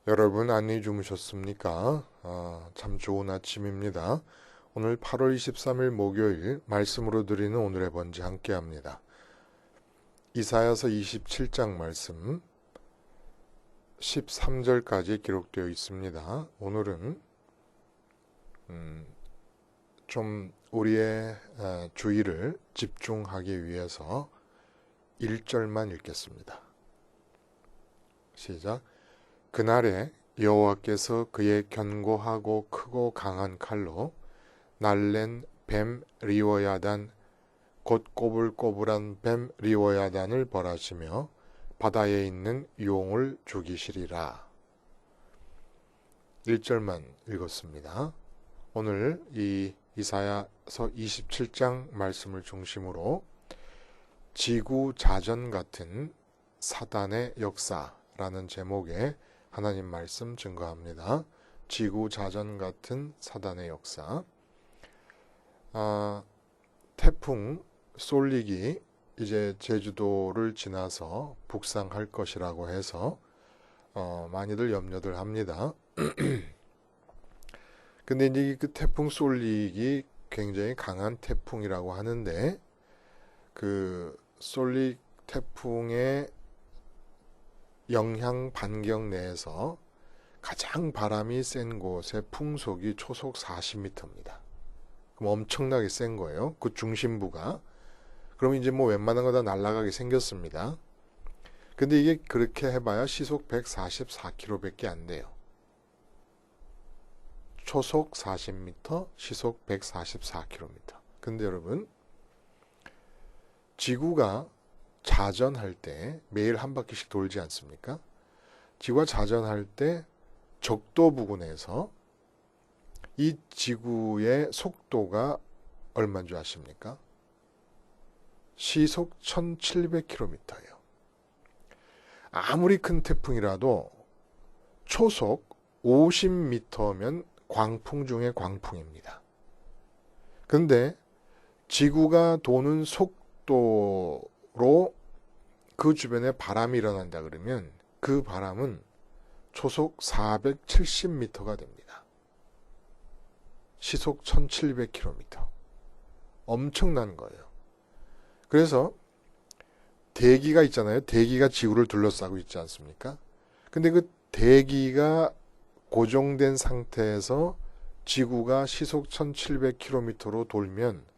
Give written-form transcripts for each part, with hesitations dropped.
여러분 안녕히 주무셨습니까? 참 좋은 아침입니다. 오늘 8월 23일 목요일 말씀으로 드리는 오늘의 번제 함께 합니다. 이사야서 27장 말씀 13절까지 기록되어 있습니다. 오늘은 좀 우리의 주의를 집중하기 위해서 1절만 읽겠습니다. 시작. 그날에 여호와께서 그의 견고하고 크고 강한 칼로 날랜 뱀 리워야단 곧 꼬불꼬불한 뱀 리워야단을 벌하시며 바다에 있는 용을 죽이시리라. 1절만 읽었습니다. 오늘 이 이사야서 27장 말씀을 중심으로 지구자전 같은 사단의 역사라는 제목의 하나님 말씀 증거합니다. 지구자전 같은 사단의 역사. 태풍 쏠릭이 이제 제주도를 지나서 북상할 것이라고 해서 많이들 염려들 합니다. 근데 이제 그 태풍 쏠릭이 굉장히 강한 태풍이라고 하는데 그 쏠릭 태풍의 영향 반경 내에서 가장 바람이 센 곳의 풍속이 초속 40m입니다. 그럼 엄청나게 센 거예요. 그 중심부가. 그럼 이제 뭐 웬만한 거 다 날아가게 생겼습니다. 근데 이게 그렇게 해봐야 시속 144km밖에 안 돼요. 초속 40m, 시속 144km. 근데 여러분, 지구가 자전할 때 매일 한 바퀴씩 돌지 않습니까? 지구가 자전할 때 적도 부근에서 이 지구의 속도가 얼마인 줄 아십니까? 시속 1700km예요. 아무리 큰 태풍이라도 초속 50m면 광풍 중에 광풍입니다. 근데 지구가 도는 속도로 그 주변에 바람이 일어난다 그러면 그 바람은 초속 470m가 됩니다. 시속 1700km. 엄청난 거예요. 그래서 대기가 있잖아요. 대기가 지구를 둘러싸고 있지 않습니까? 근데 그 대기가 고정된 상태에서 지구가 시속 1700km로 돌면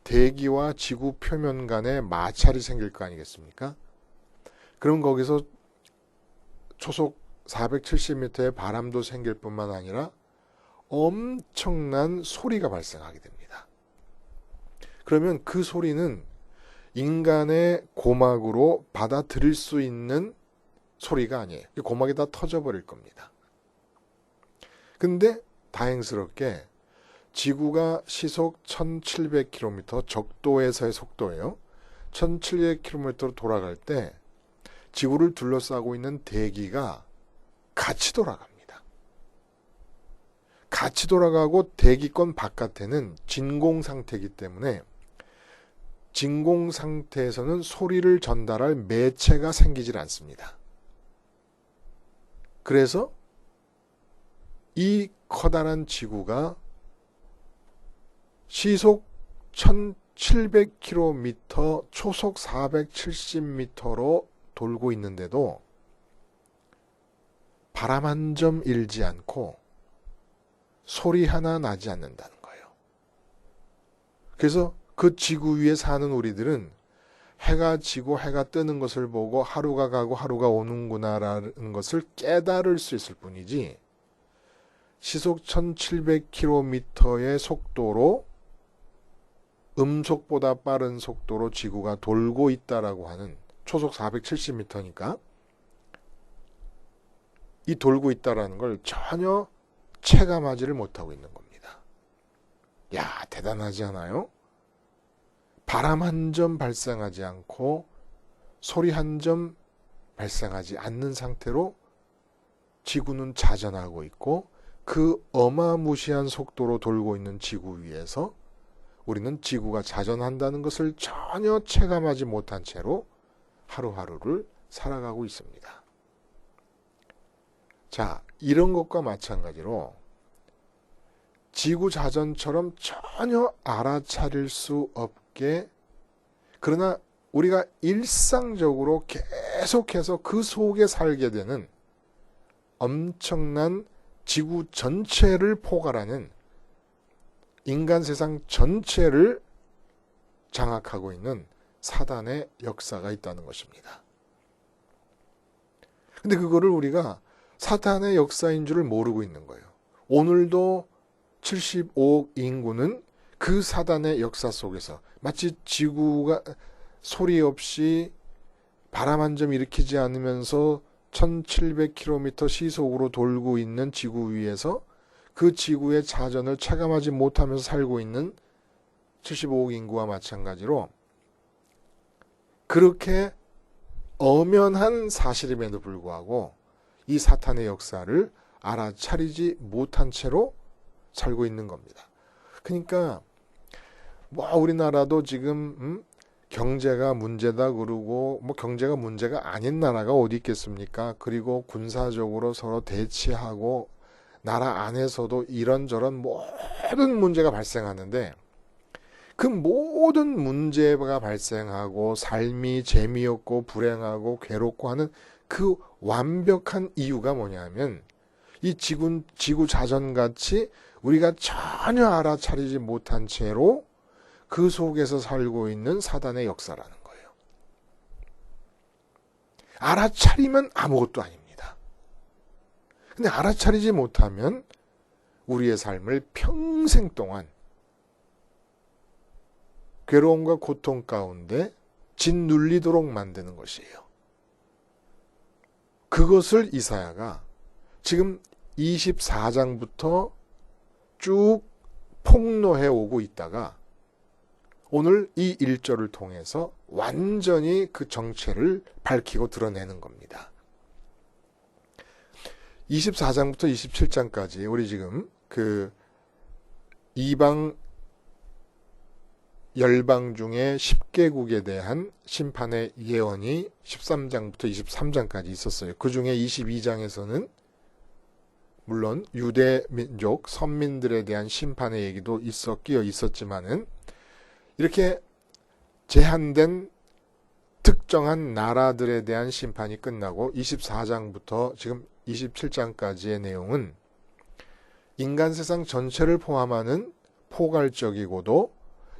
대기와 지구 표면 간에 마찰이 생길 거 아니겠습니까? 그럼 거기서 초속 470m의 바람도 생길 뿐만 아니라 엄청난 소리가 발생하게 됩니다. 그러면 그 소리는 인간의 고막으로 받아들일 수 있는 소리가 아니에요. 고막이 다 터져버릴 겁니다. 근데 다행스럽게 지구가 시속 1700km 적도에서의 속도예요. 1700km로 돌아갈 때 지구를 둘러싸고 있는 대기가 같이 돌아갑니다. 같이 돌아가고 대기권 바깥에는 진공 상태이기 때문에 진공 상태에서는 소리를 전달할 매체가 생기질 않습니다. 그래서 이 커다란 지구가 시속 1700km, 초속 470m로 돌고 있는데도 바람 한 점 일지 않고 소리 하나 나지 않는다는 거예요. 그래서 그 지구 위에 사는 우리들은 해가 지고 해가 뜨는 것을 보고 하루가 가고 하루가 오는구나라는 것을 깨달을 수 있을 뿐이지 시속 1700km의 속도로 음속보다 빠른 속도로 지구가 돌고 있다라고 하는 초속 470m니까 이 돌고 있다라는 걸 전혀 체감하지를 못하고 있는 겁니다. 야, 대단하지 않아요? 바람 한 점 발생하지 않고 소리 한 점 발생하지 않는 상태로 지구는 자전하고 있고 그 어마무시한 속도로 돌고 있는 지구 위에서 우리는 지구가 자전한다는 것을 전혀 체감하지 못한 채로 하루하루를 살아가고 있습니다. 자, 이런 것과 마찬가지로 지구 자전처럼 전혀 알아차릴 수 없게, 그러나 우리가 일상적으로 계속해서 그 속에 살게 되는 엄청난 지구 전체를 포괄하는, 인간 세상 전체를 장악하고 있는 사단의 역사가 있다는 것입니다. 근데 그거를 우리가 사단의 역사인 줄을 모르고 있는 거예요. 오늘도 75억 인구는 그 사단의 역사 속에서, 마치 지구가 소리 없이 바람 한 점 일으키지 않으면서 1700km 시속으로 돌고 있는 지구 위에서 그 지구의 자전을 체감하지 못하면서 살고 있는 75억 인구와 마찬가지로, 그렇게 엄연한 사실임에도 불구하고 이 사탄의 역사를 알아차리지 못한 채로 살고 있는 겁니다. 그러니까 뭐 우리나라도 지금 경제가 문제다 그러고, 뭐 경제가 문제가 아닌 나라가 어디 있겠습니까? 그리고 군사적으로 서로 대치하고 나라 안에서도 이런저런 모든 문제가 발생하는데, 그 모든 문제가 발생하고 삶이 재미없고 불행하고 괴롭고 하는 그 완벽한 이유가 뭐냐면, 이 지구 자전같이 우리가 전혀 알아차리지 못한 채로 그 속에서 살고 있는 사단의 역사라는 거예요. 알아차리면 아무것도 아닙니다. 근데 알아차리지 못하면 우리의 삶을 평생 동안 괴로움과 고통 가운데 짓눌리도록 만드는 것이에요. 그것을 이사야가 지금 24장부터 쭉 폭로해 오고 있다가 오늘 이 1절을 통해서 완전히 그 정체를 밝히고 드러내는 겁니다. 24장부터 27장까지 우리 지금 그 이방 열방 중에 10개국에 대한 심판의 예언이 13장부터 23장까지 있었어요. 그 중에 22장에서는 물론 유대 민족 선민들에 대한 심판의 얘기도 끼어 있었지만은, 이렇게 제한된 특정한 나라들에 대한 심판이 끝나고 24장부터 지금 27장까지의 내용은 인간 세상 전체를 포함하는 포괄적이고도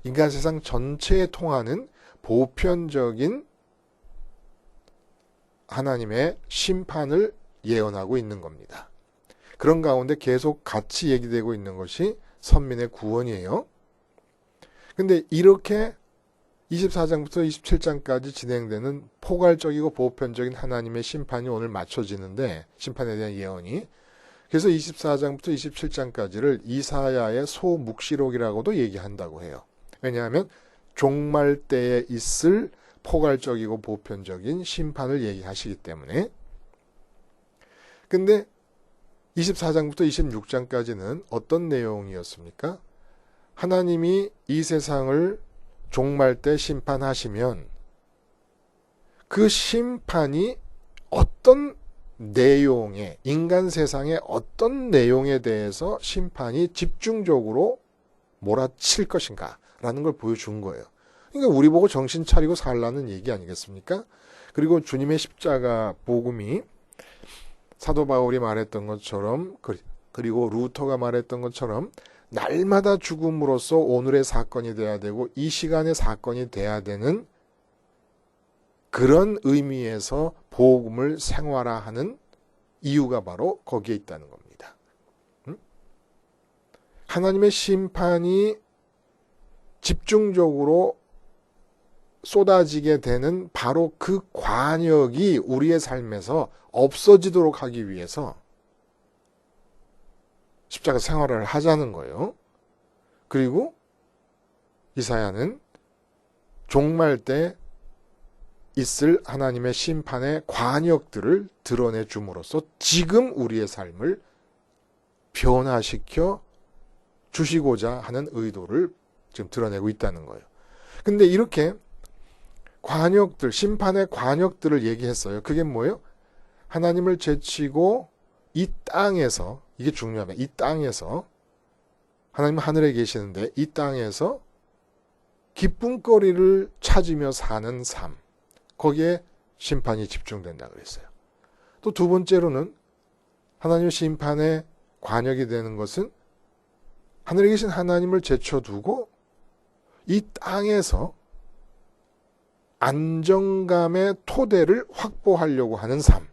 인간 세상 전체에 통하는 보편적인 하나님의 심판을 예언하고 있는 겁니다. 그런 가운데 계속 같이 얘기되고 있는 것이 선민의 구원이에요. 근데 이렇게 24장부터 27장까지 진행되는 포괄적이고 보편적인 하나님의 심판이 오늘 맞춰지는데, 심판에 대한 예언이. 그래서 24장부터 27장까지를 이사야의 소묵시록이라고도 얘기한다고 해요. 왜냐하면 종말 때에 있을 포괄적이고 보편적인 심판을 얘기하시기 때문에. 근데 24장부터 26장까지는 어떤 내용이었습니까? 하나님이 이 세상을 종말 때 심판하시면 그 심판이 어떤 내용에, 인간 세상의 어떤 내용에 대해서 심판이 집중적으로 몰아칠 것인가 라는 걸 보여준 거예요. 그러니까 우리 보고 정신 차리고 살라는 얘기 아니겠습니까? 그리고 주님의 십자가 복음이 사도 바울이 말했던 것처럼, 그리고 루터가 말했던 것처럼 날마다 죽음으로써 오늘의 사건이 돼야 되고 이 시간의 사건이 돼야 되는 그런 의미에서 복음을 생활화하는 이유가 바로 거기에 있다는 겁니다. 하나님의 심판이 집중적으로 쏟아지게 되는 바로 그 관역이 우리의 삶에서 없어지도록 하기 위해서 십자가 생활을 하자는 거예요. 그리고 이사야는 종말 때 있을 하나님의 심판의 관역들을 드러내 줌으로써 지금 우리의 삶을 변화시켜 주시고자 하는 의도를 지금 드러내고 있다는 거예요. 근데 이렇게 관역들, 심판의 관역들을 얘기했어요. 그게 뭐예요? 하나님을 제치고 이 땅에서, 이게 중요합니다. 이 땅에서, 하나님은 하늘에 계시는데 이 땅에서 기쁨거리를 찾으며 사는 삶, 거기에 심판이 집중된다 그랬어요. 또 두 번째로는 하나님의 심판에 관역이 되는 것은 하늘에 계신 하나님을 제쳐두고 이 땅에서 안정감의 토대를 확보하려고 하는 삶,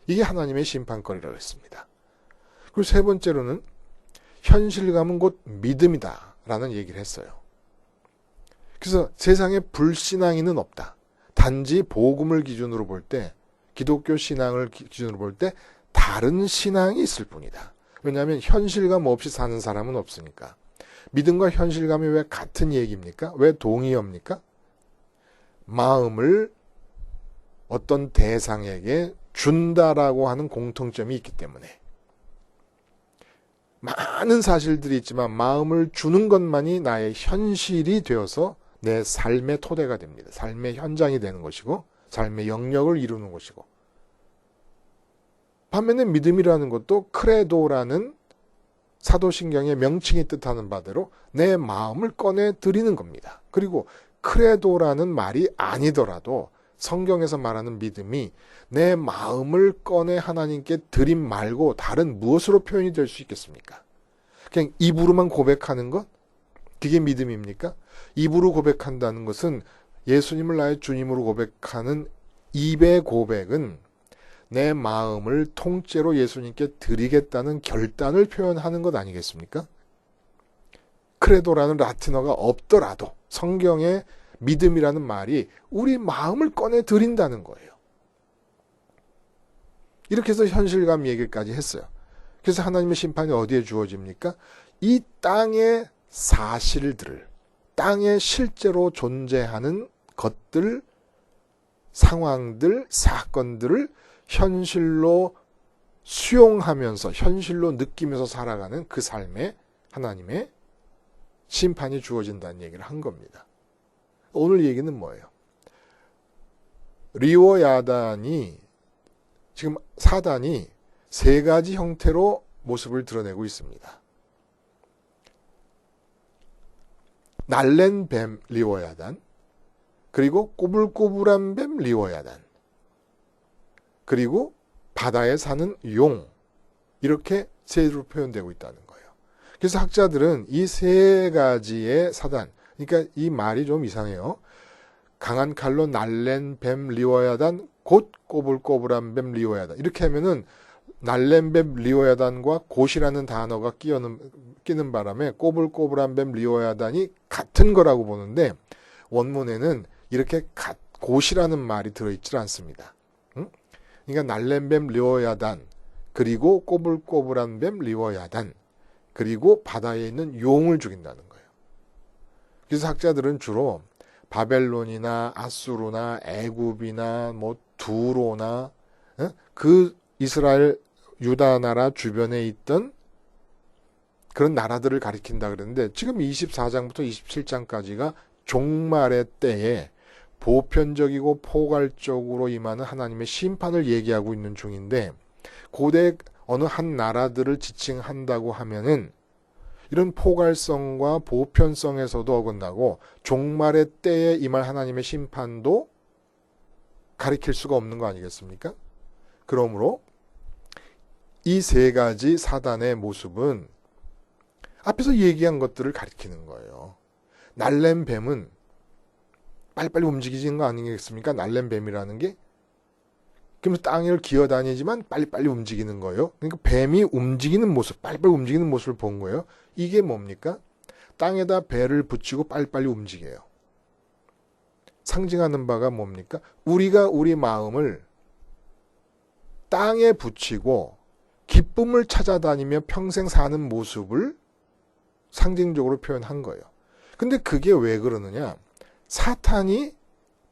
이게 하나님의 심판거리라고 했습니다. 그리고 세 번째로는 현실감은 곧 믿음이다 라는 얘기를 했어요. 그래서 세상에 불신앙이는 없다. 단지 복음을 기준으로 볼 때, 기독교 신앙을 기준으로 볼 때 다른 신앙이 있을 뿐이다. 왜냐하면 현실감 없이 사는 사람은 없으니까. 믿음과 현실감이 왜 같은 얘기입니까? 왜 동의어입니까? 마음을 어떤 대상에게 준다라고 하는 공통점이 있기 때문에. 많은 사실들이 있지만 마음을 주는 것만이 나의 현실이 되어서 내 삶의 토대가 됩니다. 삶의 현장이 되는 것이고 삶의 영역을 이루는 것이고, 반면에 믿음이라는 것도 크레도라는 사도신경의 명칭이 뜻하는 바대로 내 마음을 꺼내 드리는 겁니다. 그리고 크레도라는 말이 아니더라도 성경에서 말하는 믿음이 내 마음을 꺼내 하나님께 드림 말고 다른 무엇으로 표현이 될 수 있겠습니까? 그냥 입으로만 고백하는 것? 그게 믿음입니까? 입으로 고백한다는 것은 예수님을 나의 주님으로 고백하는 입의 고백은 내 마음을 통째로 예수님께 드리겠다는 결단을 표현하는 것 아니겠습니까? 크레도라는 라틴어가 없더라도 성경에 믿음이라는 말이 우리 마음을 꺼내 드린다는 거예요. 이렇게 해서 현실감 얘기까지 했어요. 그래서 하나님의 심판이 어디에 주어집니까? 이 땅의 사실들을, 땅에 실제로 존재하는 것들, 상황들, 사건들을 현실로 수용하면서, 현실로 느끼면서 살아가는 그 삶에 하나님의 심판이 주어진다는 얘기를 한 겁니다. 오늘 얘기는 뭐예요? 리워야단이, 지금 사단이 세 가지 형태로 모습을 드러내고 있습니다. 날랜 뱀 리워야단, 그리고 꼬불꼬불한 뱀 리워야단, 그리고 바다에 사는 용, 이렇게 세로 표현되고 있다는 거예요. 그래서 학자들은 이 세 가지의 사단, 그러니까 이 말이 좀 이상해요. 강한 칼로 날랜 뱀 리워야단, 곧 꼬불꼬불한 뱀 리워야단. 이렇게 하면은 날랜 뱀 리워야단과 곧이라는 단어가 끼는 바람에 꼬불꼬불한 뱀 리워야단이 같은 거라고 보는데, 원문에는 이렇게 곧이라는 말이 들어있질 않습니다. 그러니까 날랜 뱀 리워야단, 그리고 꼬불꼬불한 뱀 리워야단, 그리고 바다에 있는 용을 죽인다는 거예요. 그래서 학자들은 주로 바벨론이나 아수르나 애굽이나 뭐 두로나 그 이스라엘 유다 나라 주변에 있던 그런 나라들을 가리킨다 그랬는데, 지금 24장부터 27장까지가 종말의 때에 보편적이고 포괄적으로 임하는 하나님의 심판을 얘기하고 있는 중인데, 고대 어느 한 나라들을 지칭한다고 하면은 이런 포괄성과 보편성에서도 어긋나고 종말의 때에 임할 하나님의 심판도 가리킬 수가 없는 거 아니겠습니까? 그러므로 이 세 가지 사단의 모습은 앞에서 얘기한 것들을 가리키는 거예요. 날랜 뱀은 빨리빨리 움직이는 거 아니겠습니까? 날랜 뱀이라는 게. 그러면서 땅을 기어다니지만 빨리빨리 움직이는 거예요. 그러니까 뱀이 움직이는 모습, 빨리빨리 움직이는 모습을 본 거예요. 이게 뭡니까? 땅에다 배를 붙이고 빨리빨리 움직여요. 상징하는 바가 뭡니까? 우리가 우리 마음을 땅에 붙이고 기쁨을 찾아다니며 평생 사는 모습을 상징적으로 표현한 거예요. 근데 그게 왜 그러느냐? 사탄이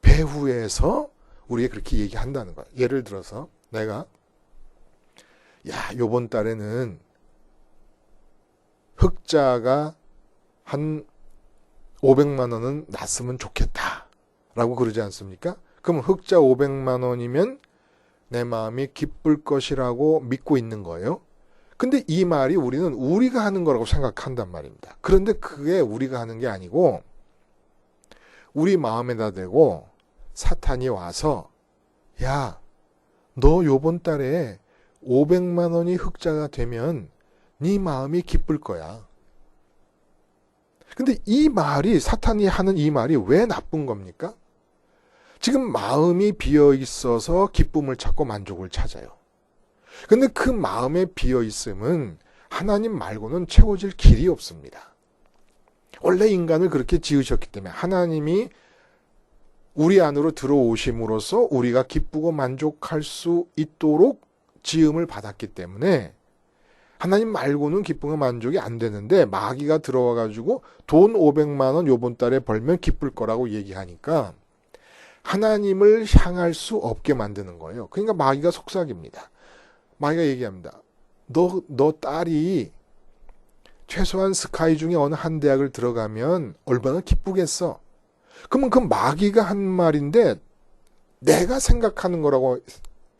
배후에서 우리에게 그렇게 얘기한다는 거예요. 예를 들어서 내가 요번 달에는 흑자가 한 500만 원은 났으면 좋겠다 라고 그러지 않습니까? 그럼 흑자 500만 원이면 내 마음이 기쁠 것이라고 믿고 있는 거예요. 근데 이 말이 우리는 우리가 하는 거라고 생각한단 말입니다. 그런데 그게 우리가 하는 게 아니고 우리 마음에다 대고 사탄이 와서 야, 너 요번 달에 500만 원이 흑자가 되면 네 마음이 기쁠 거야. 근데 이 말이 사탄이 하는 이 말이 왜 나쁜 겁니까? 지금 마음이 비어 있어서 기쁨을 찾고 만족을 찾아요. 근데 그 마음에 비어 있음은 하나님 말고는 채워질 길이 없습니다. 원래 인간을 그렇게 지으셨기 때문에 하나님이 우리 안으로 들어오심으로써 우리가 기쁘고 만족할 수 있도록 지음을 받았기 때문에 하나님 말고는 기쁨과 만족이 안 되는데 마귀가 들어와가지고 돈 500만 원 요번 달에 벌면 기쁠 거라고 얘기하니까 하나님을 향할 수 없게 만드는 거예요. 그러니까 마귀가 속삭입니다. 마귀가 얘기합니다. 너 딸이 최소한 스카이 중에 어느 한 대학을 들어가면 얼마나 기쁘겠어. 그러면 그 마귀가 한 말인데 내가 생각하는 거라고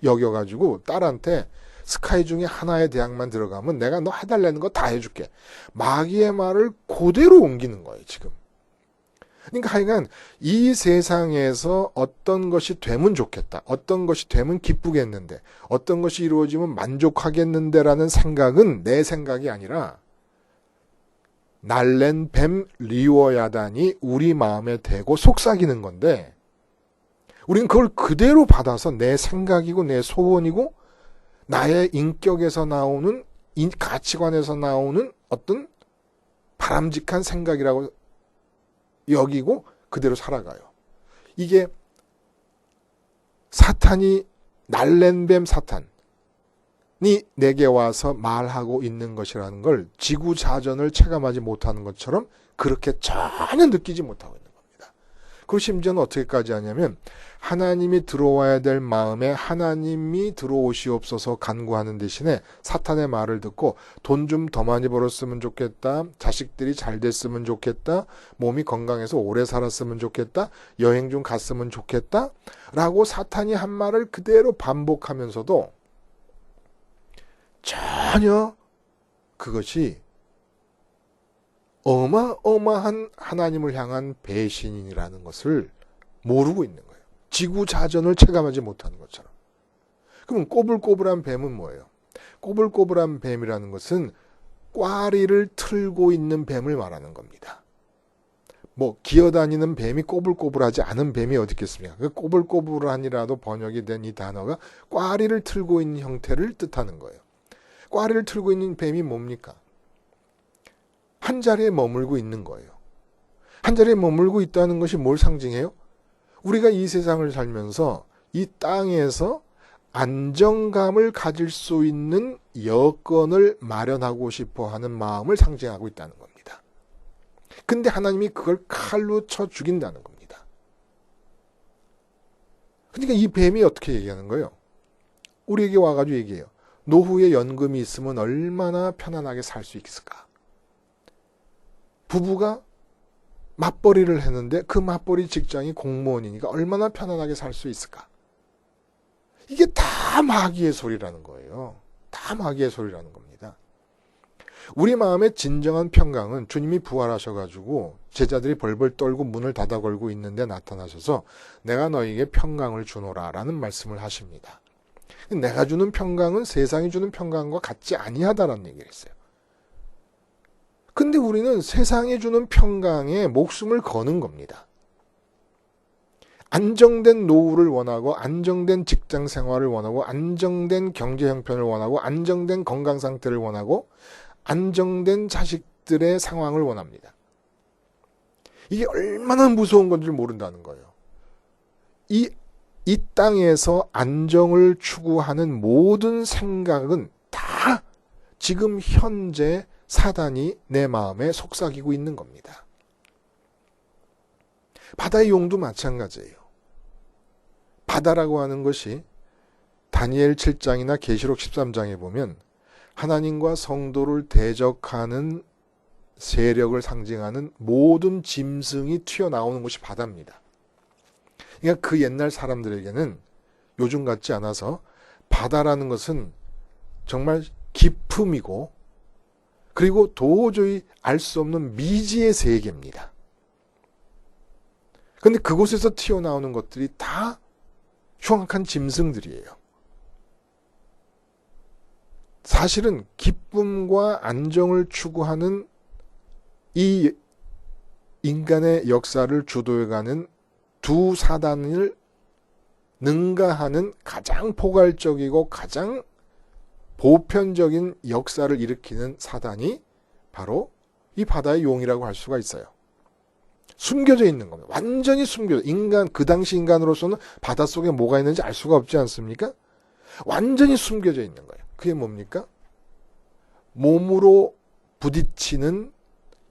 여겨가지고 딸한테 스카이 중에 하나의 대학만 들어가면 내가 너 해달라는 거 다 해줄게. 마귀의 말을 그대로 옮기는 거예요, 지금. 그러니까 하여간 이 세상에서 어떤 것이 되면 좋겠다. 어떤 것이 되면 기쁘겠는데. 어떤 것이 이루어지면 만족하겠는데라는 생각은 내 생각이 아니라 날랜 뱀 리워야단이 우리 마음에 대고 속삭이는 건데 우리는 그걸 그대로 받아서 내 생각이고 내 소원이고 나의 인격에서 나오는 가치관에서 나오는 어떤 바람직한 생각이라고 여기고 그대로 살아가요. 이게 사탄이 날랜 뱀 사탄이 내게 와서 말하고 있는 것이라는 걸 지구자전을 체감하지 못하는 것처럼 그렇게 전혀 느끼지 못하고 있는 겁니다. 그리고 심지어는 어떻게까지 하냐면 하나님이 들어와야 될 마음에 하나님이 들어오시옵소서 간구하는 대신에 사탄의 말을 듣고 돈 좀 더 많이 벌었으면 좋겠다. 자식들이 잘 됐으면 좋겠다. 몸이 건강해서 오래 살았으면 좋겠다. 여행 좀 갔으면 좋겠다. 라고 사탄이 한 말을 그대로 반복하면서도 전혀 그것이 어마어마한 하나님을 향한 배신이라는 것을 모르고 있는 거예요. 지구자전을 체감하지 못하는 것처럼. 그럼 꼬불꼬불한 뱀은 뭐예요? 꼬불꼬불한 뱀이라는 것은 꽈리를 틀고 있는 뱀을 말하는 겁니다. 뭐 기어다니는 뱀이 꼬불꼬불하지 않은 뱀이 어디 있겠습니까? 그 꼬불꼬불한이라도 번역이 된 이 단어가 꽈리를 틀고 있는 형태를 뜻하는 거예요. 꽈리를 틀고 있는 뱀이 뭡니까? 한 자리에 머물고 있는 거예요. 한 자리에 머물고 있다는 것이 뭘 상징해요? 우리가 이 세상을 살면서 이 땅에서 안정감을 가질 수 있는 여건을 마련하고 싶어 하는 마음을 상징하고 있다는 겁니다. 근데 하나님이 그걸 칼로 쳐 죽인다는 겁니다. 그러니까 이 뱀이 어떻게 얘기하는 거예요? 우리에게 와가지고 얘기해요. 노후에 연금이 있으면 얼마나 편안하게 살 수 있을까? 부부가 맞벌이를 했는데 그 맞벌이 직장이 공무원이니까 얼마나 편안하게 살 수 있을까? 이게 다 마귀의 소리라는 거예요. 다 마귀의 소리라는 겁니다. 우리 마음의 진정한 평강은 주님이 부활하셔가지고 제자들이 벌벌 떨고 문을 닫아 걸고 있는데 나타나셔서 내가 너희에게 평강을 주노라 라는 말씀을 하십니다. 내가 주는 평강은 세상이 주는 평강과 같지 아니하다라는 얘기를 했어요. 근데 우리는 세상이 주는 평강에 목숨을 거는 겁니다. 안정된 노후를 원하고 안정된 직장 생활을 원하고 안정된 경제 형편을 원하고 안정된 건강 상태를 원하고 안정된 자식들의 상황을 원합니다. 이게 얼마나 무서운 건지 모른다는 거예요. 이 땅에서 안정을 추구하는 모든 생각은 다 지금 현재 사단이 내 마음에 속삭이고 있는 겁니다. 바다의 용도 마찬가지예요. 바다라고 하는 것이 다니엘 7장이나 계시록 13장에 보면 하나님과 성도를 대적하는 세력을 상징하는 모든 짐승이 튀어나오는 곳이 바다입니다. 그러니까 그 옛날 사람들에게는 요즘 같지 않아서 바다라는 것은 정말 기품이고 그리고 도저히 알 수 없는 미지의 세계입니다. 그런데 그곳에서 튀어나오는 것들이 다 흉악한 짐승들이에요. 사실은 기쁨과 안정을 추구하는 이 인간의 역사를 주도해가는 두 사단을 능가하는 가장 포괄적이고 가장 보편적인 역사를 일으키는 사단이 바로 이 바다의 용이라고 할 수가 있어요. 숨겨져 있는 겁니다. 완전히 숨겨져. 그 당시 인간으로서는 바닷속에 뭐가 있는지 알 수가 없지 않습니까? 완전히 숨겨져 있는 거예요. 그게 뭡니까? 몸으로 부딪히는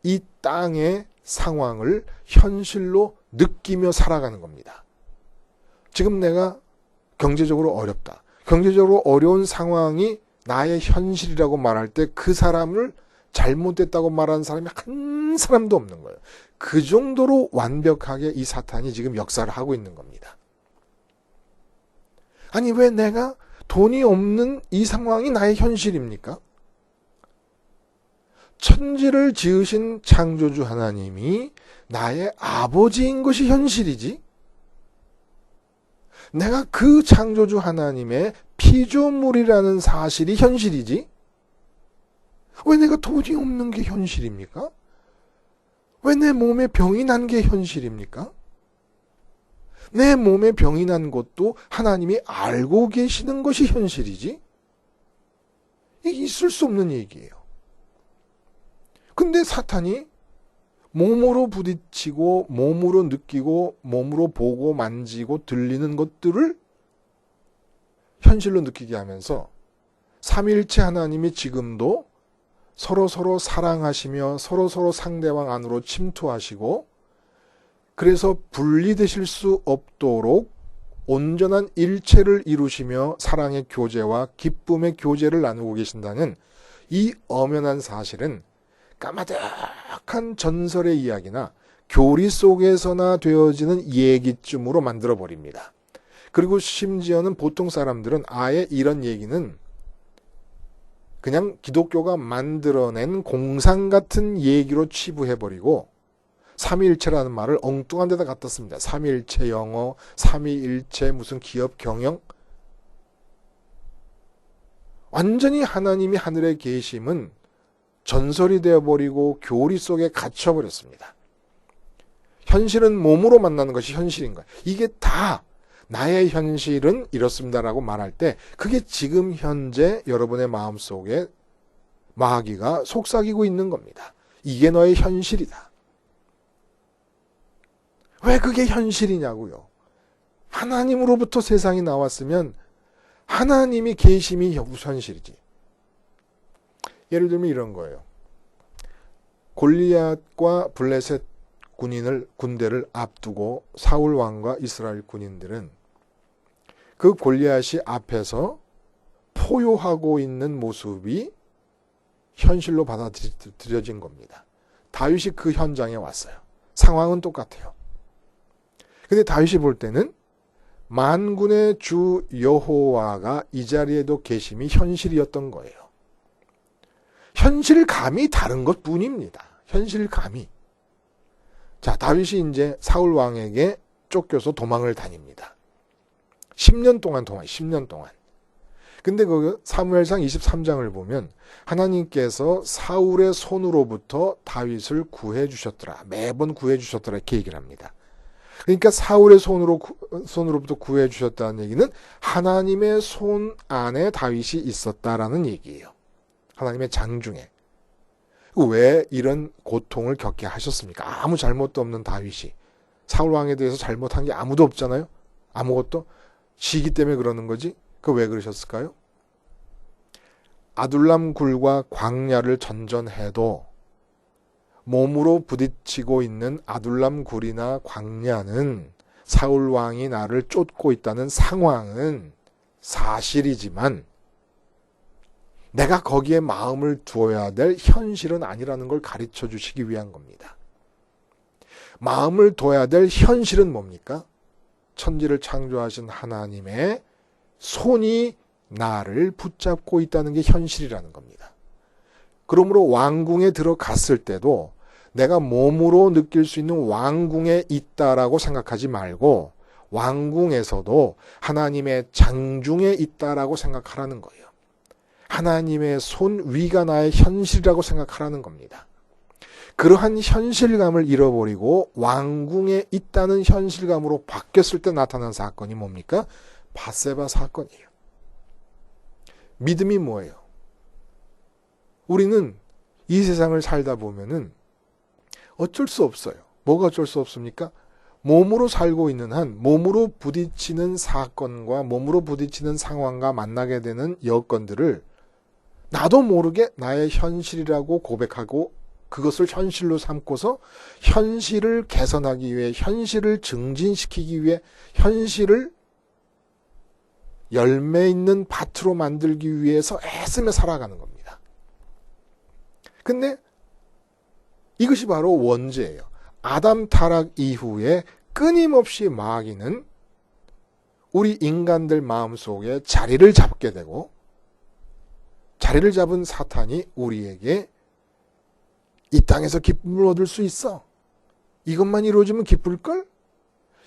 이 땅의 상황을 현실로 느끼며 살아가는 겁니다. 지금 내가 경제적으로 어렵다. 경제적으로 어려운 상황이 나의 현실이라고 말할 때 그 사람을 잘못됐다고 말하는 사람이 한 사람도 없는 거예요. 그 정도로 완벽하게 이 사탄이 지금 역사를 하고 있는 겁니다. 아니, 왜 내가 돈이 없는 이 상황이 나의 현실입니까? 천지를 지으신 창조주 하나님이 나의 아버지인 것이 현실이지. 내가 그 창조주 하나님의 피조물이라는 사실이 현실이지. 왜 내가 돈이 없는 게 현실입니까? 왜 내 몸에 병이 난 게 현실입니까? 내 몸에 병이 난 것도 하나님이 알고 계시는 것이 현실이지. 이게 있을 수 없는 얘기예요. 근데 사탄이 몸으로 부딪히고 몸으로 느끼고 몸으로 보고 만지고 들리는 것들을 현실로 느끼게 하면서 삼위일체 하나님이 지금도 서로 사랑하시며 서로 상대방 안으로 침투하시고 그래서 분리되실 수 없도록 온전한 일체를 이루시며 사랑의 교제와 기쁨의 교제를 나누고 계신다는 이 엄연한 사실은 까마득한 전설의 이야기나 교리 속에서나 되어지는 얘기쯤으로 만들어버립니다. 그리고 심지어는 보통 사람들은 아예 이런 얘기는 그냥 기독교가 만들어낸 공상 같은 얘기로 치부해버리고 삼위일체라는 말을 엉뚱한 데다 갖다 씁니다. 삼위일체 영어, 삼위일체 무슨 기업 경영. 완전히 하나님이 하늘에 계심은 전설이 되어버리고 교리 속에 갇혀버렸습니다. 현실은 몸으로 만나는 것이 현실인 거예요. 이게 다 나의 현실은 이렇습니다라고 말할 때 그게 지금 현재 여러분의 마음속에 마귀가 속삭이고 있는 겁니다. 이게 너의 현실이다. 왜 그게 현실이냐고요. 하나님으로부터 세상이 나왔으면 하나님이 계심이 현실이지. 예를 들면 이런 거예요. 골리앗과 블레셋 군대를 앞두고 사울 왕과 이스라엘 군인들은 그 골리앗이 앞에서 포효하고 있는 모습이 현실로 받아들여진 겁니다. 다윗이 그 현장에 왔어요. 상황은 똑같아요. 근데 다윗이 볼 때는 만군의 주 여호와가 이 자리에도 계심이 현실이었던 거예요. 현실감이 다른 것 뿐입니다. 현실감이. 자, 다윗이 이제 사울 왕에게 쫓겨서 도망을 다닙니다. 10년 동안 10년 동안. 근데 그 사무엘상 23장을 보면 하나님께서 사울의 손으로부터 다윗을 구해 주셨더라. 매번 구해 주셨더라. 이렇게 얘기를 합니다. 그러니까 사울의 손으로부터 구해 주셨다는 얘기는 하나님의 손 안에 다윗이 있었다라는 얘기예요. 하나님의 장중에. 왜 이런 고통을 겪게 하셨습니까? 아무 잘못도 없는 다윗이. 사울 왕에 대해서 잘못한 게 아무도 없잖아요. 아무것도. 시기 때문에 그러는 거지. 그 왜 그러셨을까요? 아둘람 굴과 광야를 전전해도 몸으로 부딪히고 있는 아둘람 굴이나 광야는 사울 왕이 나를 쫓고 있다는 상황은 사실이지만 내가 거기에 마음을 두어야 될 현실은 아니라는 걸 가르쳐 주시기 위한 겁니다. 마음을 둬야 될 현실은 뭡니까? 천지를 창조하신 하나님의 손이 나를 붙잡고 있다는 게 현실이라는 겁니다. 그러므로 왕궁에 들어갔을 때도 내가 몸으로 느낄 수 있는 왕궁에 있다라고 생각하지 말고 왕궁에서도 하나님의 장중에 있다라고 생각하라는 거예요. 하나님의 손 위가 나의 현실이라고 생각하라는 겁니다. 그러한 현실감을 잃어버리고 왕궁에 있다는 현실감으로 바뀌었을 때 나타난 사건이 뭡니까? 밧세바 사건이에요. 믿음이 뭐예요? 우리는 이 세상을 살다 보면은 어쩔 수 없어요. 뭐가 어쩔 수 없습니까? 몸으로 살고 있는 한 몸으로 부딪히는 사건과 몸으로 부딪히는 상황과 만나게 되는 여건들을 나도 모르게 나의 현실이라고 고백하고 그것을 현실로 삼고서 현실을 개선하기 위해, 현실을 증진시키기 위해, 현실을 열매 있는 밭으로 만들기 위해서 애쓰며 살아가는 겁니다. 근데 이것이 바로 원죄예요. 아담 타락 이후에 끊임없이 마귀는 우리 인간들 마음속에 자리를 잡게 되고, 자리를 잡은 사탄이 우리에게 이 땅에서 기쁨을 얻을 수 있어. 이것만 이루어지면 기쁠걸?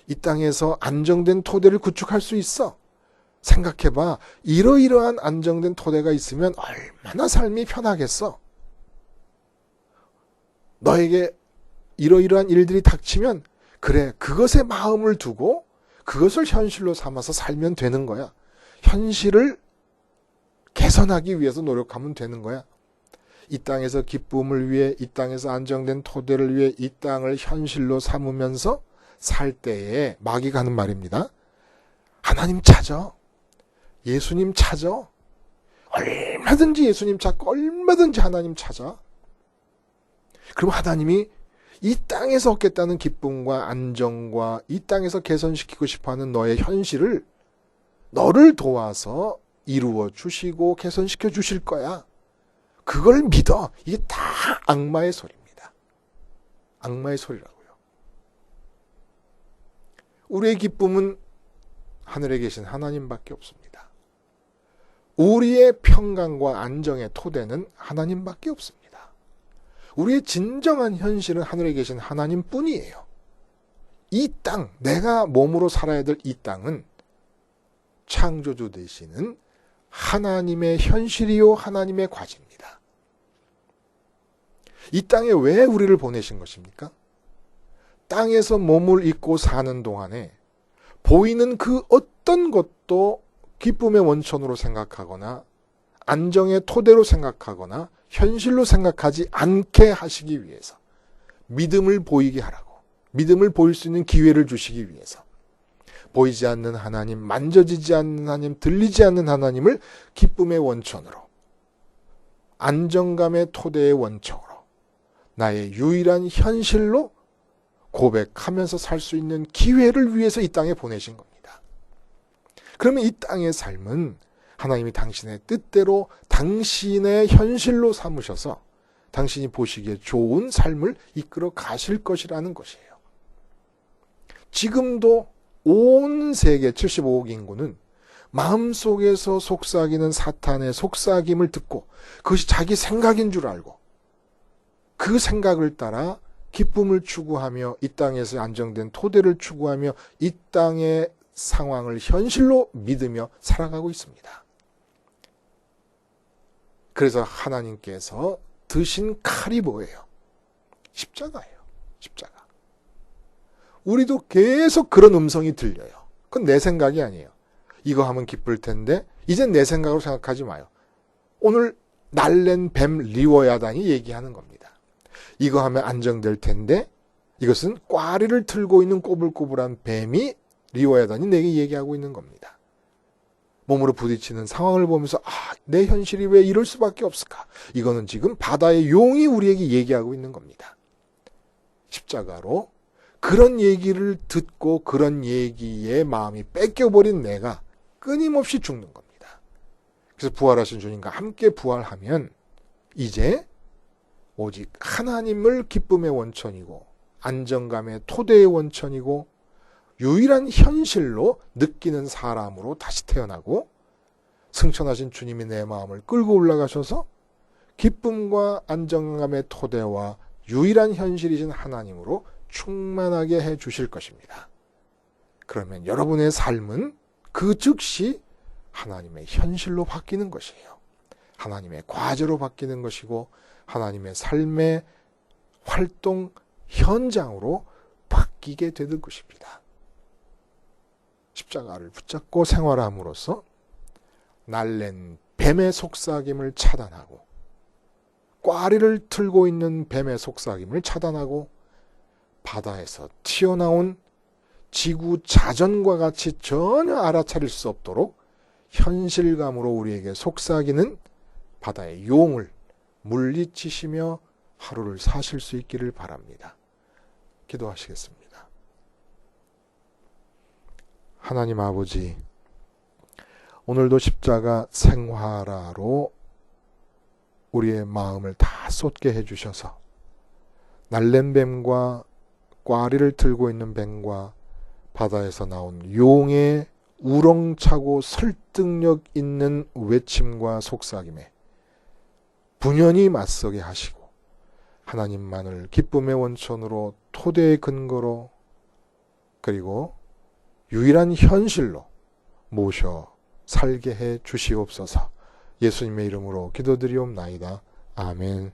이 땅에서 안정된 토대를 구축할 수 있어. 생각해봐. 이러이러한 안정된 토대가 있으면 얼마나 삶이 편하겠어. 너에게 이러이러한 일들이 닥치면 그래, 그것에 마음을 두고 그것을 현실로 삼아서 살면 되는 거야. 현실을 개선하기 위해서 노력하면 되는 거야. 이 땅에서 기쁨을 위해, 이 땅에서 안정된 토대를 위해 이 땅을 현실로 삼으면서 살 때에 마귀가 하는 말입니다. 하나님 찾아. 예수님 찾아. 얼마든지 예수님 찾고 얼마든지 하나님 찾아. 그럼 하나님이 이 땅에서 얻겠다는 기쁨과 안정과 이 땅에서 개선시키고 싶어하는 너의 현실을 너를 도와서 이루어 주시고 개선시켜 주실 거야. 그걸 믿어. 이게 다 악마의 소리입니다. 악마의 소리라고요. 우리의 기쁨은 하늘에 계신 하나님밖에 없습니다. 우리의 평강과 안정의 토대는 하나님밖에 없습니다. 우리의 진정한 현실은 하늘에 계신 하나님뿐이에요. 이 땅, 내가 몸으로 살아야 될 이 땅은 창조주 되시는 하나님의 현실이요, 하나님의 과지입니다. 이 땅에 왜 우리를 보내신 것입니까? 땅에서 몸을 입고 사는 동안에 보이는 그 어떤 것도 기쁨의 원천으로 생각하거나 안정의 토대로 생각하거나 현실로 생각하지 않게 하시기 위해서, 믿음을 보이게 하라고, 믿음을 보일 수 있는 기회를 주시기 위해서, 보이지 않는 하나님, 만져지지 않는 하나님, 들리지 않는 하나님을 기쁨의 원천으로, 안정감의 토대의 원천으로, 나의 유일한 현실로 고백하면서 살 수 있는 기회를 위해서 이 땅에 보내신 겁니다. 그러면 이 땅의 삶은 하나님이 당신의 뜻대로 당신의 현실로 삼으셔서 당신이 보시기에 좋은 삶을 이끌어 가실 것이라는 것이에요. 지금도 온 세계 75억 인구는 마음속에서 속삭이는 사탄의 속삭임을 듣고 그것이 자기 생각인 줄 알고 그 생각을 따라 기쁨을 추구하며 이 땅에서 안정된 토대를 추구하며 이 땅의 상황을 현실로 믿으며 살아가고 있습니다. 그래서 하나님께서 드신 칼이 뭐예요? 십자가예요. 십자가. 우리도 계속 그런 음성이 들려요. 그건 내 생각이 아니에요. 이거 하면 기쁠 텐데 이젠 내 생각으로 생각하지 마요. 오늘 날랜 뱀 리워야단이 얘기하는 겁니다. 이거 하면 안정될 텐데 이것은 꽈리를 틀고 있는 꼬불꼬불한 뱀이 리워야단이 내게 얘기하고 있는 겁니다. 몸으로 부딪히는 상황을 보면서 내 현실이 왜 이럴 수밖에 없을까? 이거는 지금 바다의 용이 우리에게 얘기하고 있는 겁니다. 십자가로 그런 얘기를 듣고 그런 얘기에 마음이 뺏겨버린 내가 끊임없이 죽는 겁니다. 그래서 부활하신 주님과 함께 부활하면 이제 오직 하나님을 기쁨의 원천이고 안정감의 토대의 원천이고 유일한 현실로 느끼는 사람으로 다시 태어나고 승천하신 주님이 내 마음을 끌고 올라가셔서 기쁨과 안정감의 토대와 유일한 현실이신 하나님으로 충만하게 해 주실 것입니다. 그러면 여러분의 삶은 그 즉시 하나님의 현실로 바뀌는 것이에요. 하나님의 과제로 바뀌는 것이고 하나님의 삶의 활동 현장으로 바뀌게 되는 것입니다. 십자가를 붙잡고 생활함으로써 날랜 뱀의 속삭임을 차단하고 꽈리를 틀고 있는 뱀의 속삭임을 차단하고 바다에서 튀어나온 지구 자전과 같이 전혀 알아차릴 수 없도록 현실감으로 우리에게 속삭이는 바다의 용을 물리치시며 하루를 사실 수 있기를 바랍니다. 기도하시겠습니다. 하나님 아버지, 오늘도 십자가 생활화로 우리의 마음을 다 쏟게 해주셔서 날랜 뱀과 꽈리를 들고 있는 뱀과 바다에서 나온 용의 우렁차고 설득력 있는 외침과 속삭임에 분연히 맞서게 하시고 하나님만을 기쁨의 원천으로 토대의 근거로 그리고 유일한 현실로 모셔 살게 해 주시옵소서. 예수님의 이름으로 기도드리옵나이다. 아멘.